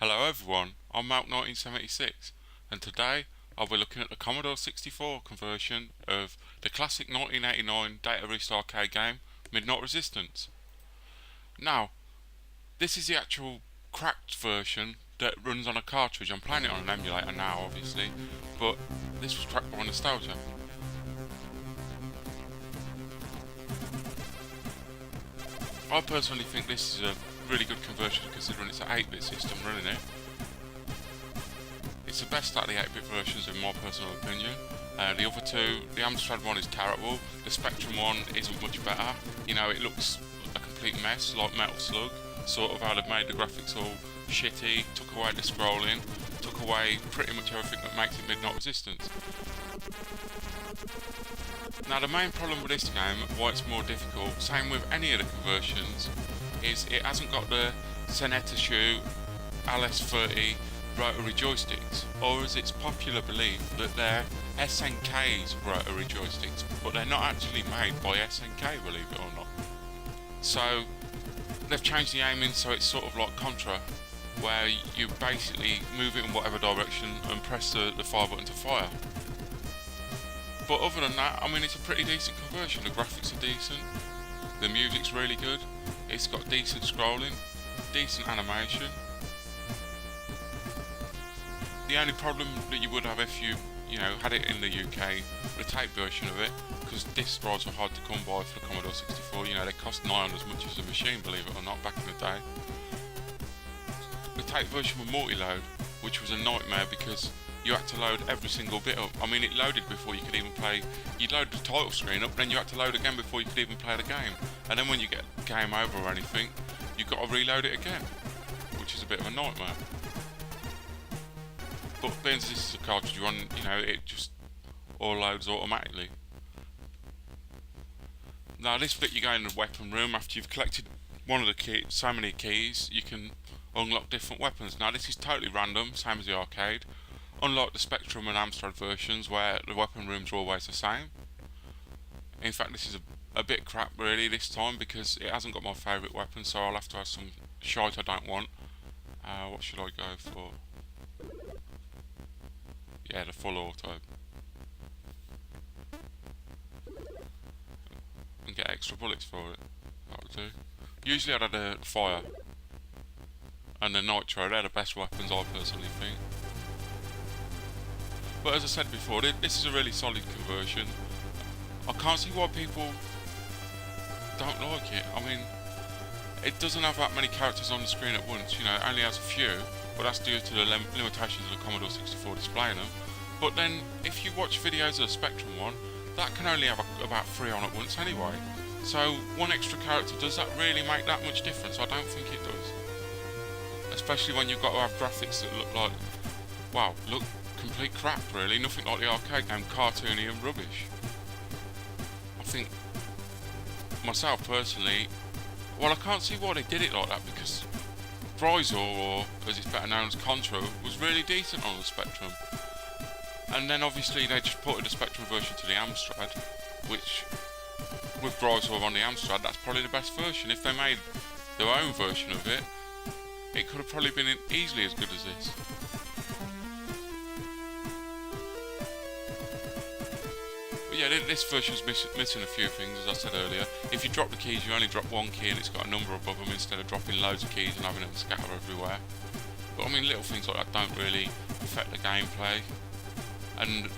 Hello everyone, I'm Malk1976 and today I'll be looking at the Commodore 64 conversion of the classic 1989 data restore arcade game Midnight Resistance. Now, this is the actual cracked version that runs on a cartridge. I'm playing it on an emulator now obviously, but this was cracked by nostalgia. I personally think this is a really good conversion considering it's an 8-bit system running it. It's the best out of the 8-bit versions in my personal opinion. The other two, the Amstrad one is terrible, the Spectrum one isn't much better. You know, it looks a complete mess like Metal Slug, sort of how they've made the graphics all shitty, took away the scrolling, took away pretty much everything that makes it Midnight Resistance. Now the main problem with this game, why it's more difficult, same with any of the conversions, is it hasn't got the Senetashu LS30 rotary joysticks, or as it's popular belief that they're SNK's rotary joysticks, but they're not actually made by SNK, believe it or not. So they've changed the aiming so it's sort of like Contra, where you basically move it in whatever direction and press the fire button to fire. But other than that, I mean, it's a pretty decent conversion. The graphics are decent, the music's really good, it's got decent scrolling, decent animation. The only problem that you would have if you had it in the UK, the tape version of it, because disc drives were hard to come by for the Commodore 64, they cost nigh on as much as a machine, believe it or not, back in the day. The tape version was multi-load, which was a nightmare because you had to load every single bit up. I mean, it loaded before you could even play. You'd load the title screen up, then you had to load again before you could even play the game. And then when you get game over or anything, you've got to reload it again, which is a bit of a nightmare. But being this is a cartridge one, it just all loads automatically. Now this bit you go in the weapon room after you've collected one of the keys, so many keys, you can unlock different weapons. Now this is totally random, same as the arcade. Unlike the Spectrum and Amstrad versions where the weapon rooms are always the same. In fact, this is a bit crap really this time because it hasn't got my favourite weapon, so I'll have to have some shite I don't want. What should I go for? Yeah, the full auto. And get extra bullets for it. That would do. Usually I'd have the fire and the nitro, they're the best weapons I personally think. But as I said before, this is a really solid conversion. I can't see why people don't like it. I mean, it doesn't have that many characters on the screen at once, it only has a few, but that's due to the limitations of the Commodore 64 displaying them. But then, if you watch videos of the Spectrum one, that can only have about 3 on at once anyway. So, one extra character, does that really make that much difference? I don't think it does. Especially when you've got to have graphics that look like, wow, look complete crap really, nothing like the arcade game, cartoony and rubbish. I think, myself personally, well I can't see why they did it like that because Bryzor, or as it's better known as Contra, was really decent on the Spectrum. And then obviously they just ported the Spectrum version to the Amstrad, which, with Bryzor on the Amstrad, that's probably the best version. If they made their own version of it, it could have probably been easily as good as this. Yeah, this version's missing a few things, as I said earlier. If you drop the keys, you only drop one key and it's got a number above them instead of dropping loads of keys and having them scatter everywhere. But I mean, little things like that don't really affect the gameplay. And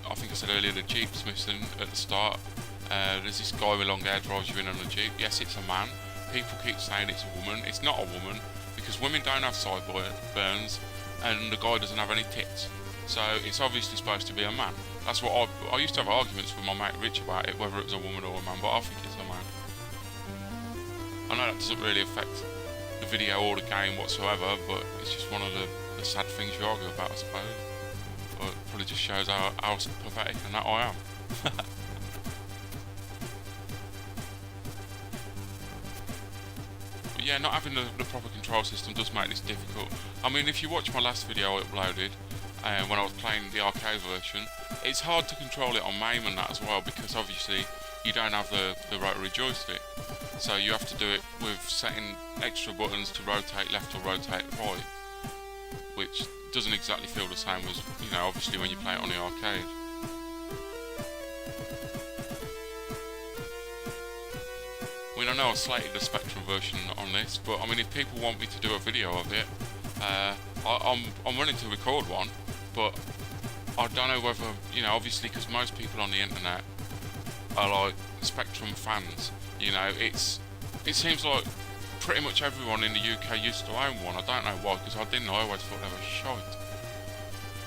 I think I said earlier, the Jeep's missing at the start. There's this guy with long hair drives you in on a Jeep. Yes, it's a man. People keep saying it's a woman. It's not a woman, because women don't have sideburns and the guy doesn't have any tits. So it's obviously supposed to be a man. That's what I used to have arguments with my mate Rich about it, whether it was a woman or a man, but I think it's a man. I know that doesn't really affect the video or the game whatsoever, but it's just one of the sad things you argue about, I suppose. But it probably just shows how pathetic and that I am. But yeah, not having the proper control system does make this difficult. I mean, if you watch my last video I uploaded, when I was playing the arcade version, it's hard to control it on MAME and that as well, because obviously you don't have the rotary joystick. So you have to do it with setting extra buttons to rotate left or rotate right. which doesn't exactly feel the same as, you know, obviously when you play it on the arcade. I mean, I know I slated the Spectrum version on this, but I mean, if people want me to do a video of it, I'm willing to record one, but I don't know whether, you know, obviously because most people on the internet are like Spectrum fans, you know, it seems like pretty much everyone in the UK used to own one. I don't know why, because I didn't. I always thought they were shite.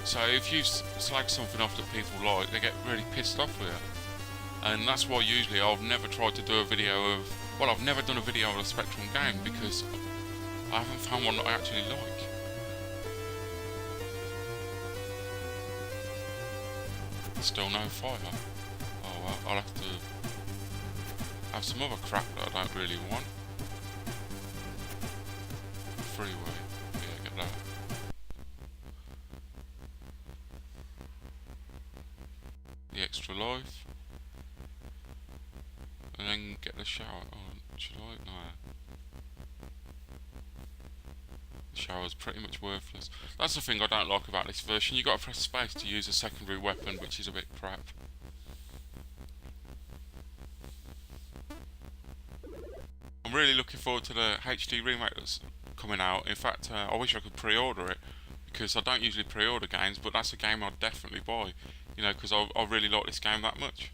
So if you slag something off that people like, they get really pissed off with it. And that's why usually I've never tried to do a video of, well, I've never done a video of a Spectrum game, because I haven't found one that I actually like. Still no fire. Oh well, I'll have to have some other crap that I don't really want. Freeway, yeah, get that. The extra life. And then get the shower. Oh, should I? No. The shower's pretty much worthless. That's the thing I don't like about this version. You got to press space to use a secondary weapon, which is a bit crap. I'm really looking forward to the HD remake that's coming out. In fact, I wish I could pre-order it, because I don't usually pre-order games, but that's a game I'd definitely buy, you know, because I really like this game that much.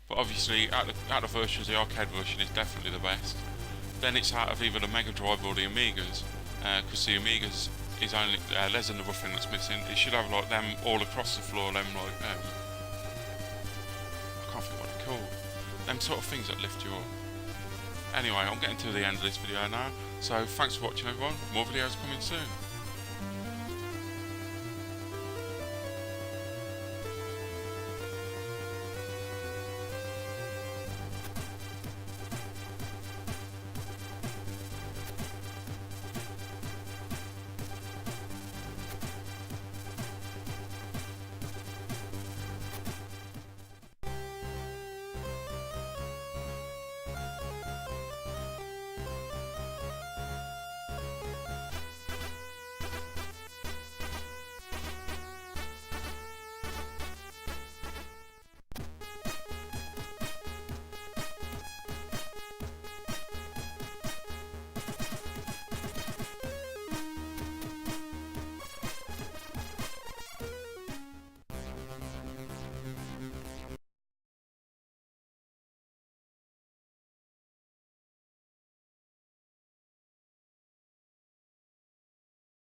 But obviously, out of versions, the arcade version is definitely the best. Then it's out of either the Mega Drive or the Amigas, because the Amigas is only there's another thing that's missing. It should have like them all across the floor, them like I can't think what they're called. Them sort of things that lift you up. Anyway, I'm getting to the end of this video now, so thanks for watching everyone. More videos coming soon.